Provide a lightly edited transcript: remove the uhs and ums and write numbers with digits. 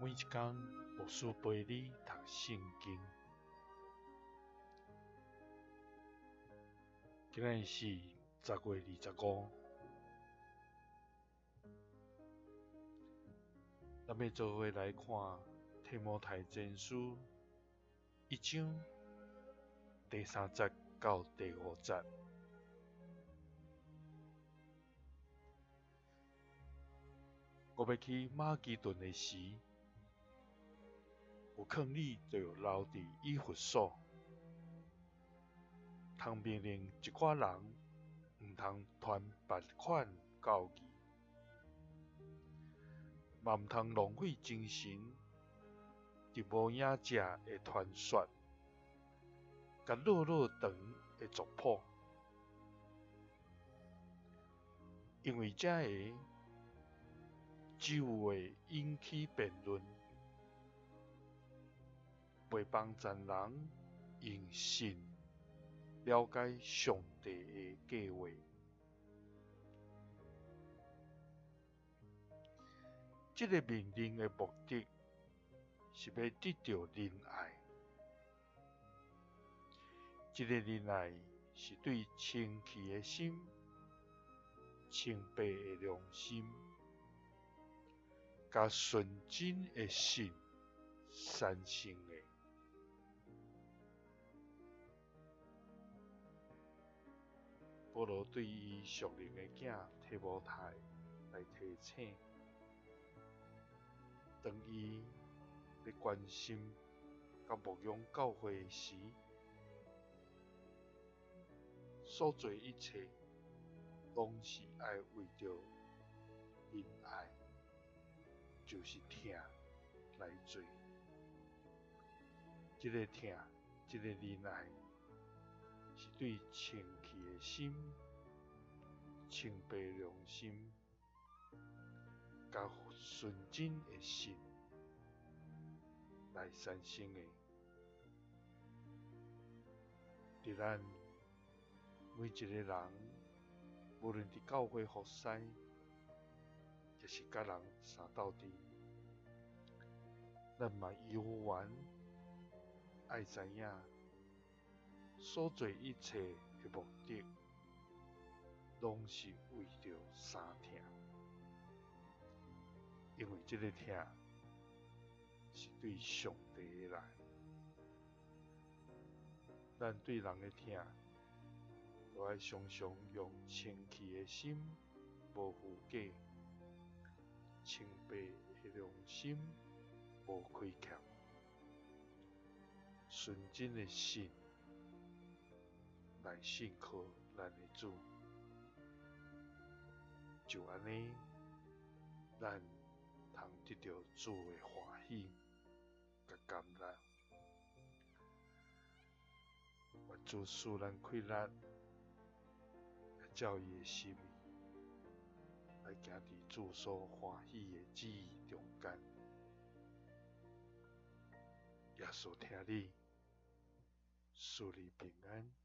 每一天，牧师陪你读圣经。今日是10月25，咱要做伙来看提摩太前书1章第3节到第5节。我要去马其顿的时，有劝你就留伫以弗所，通命令一寡人毋通传别款教义，嘛毋通浪费精神伫无影者的传说，甲落长的族谱，因为这个只有会引起辩论，袂帮助人用心了解上帝的计划。这个命令的目的是要得到仁爱。这个仁爱是对清气的心、清白的良心、甲纯真的心产生的。保罗对伊属灵的囝提摩太来提醒，当伊咧关心甲牧养教会时，所做一切拢是爱为着仁爱，就是疼来做。这个疼，这个仁爱，是对清气的心、清白良心、甲纯真的心来产生的。伫咱每一个人，无论伫教会服侍，也是甲人相斗阵，咱嘛有缘爱知影，所做一切的目的，拢是为着相疼，因为这个疼是对上帝的爱。咱对人的疼，就要常常用清气的心，无虚假，清白的良心，无亏欠，纯真的心来信靠咱的主。就安尼，咱通得到主的欢喜甲感染。愿主赐咱气力，甲照伊的心意，来行伫主所欢喜的旨意中间。耶稣听你，赐你平安。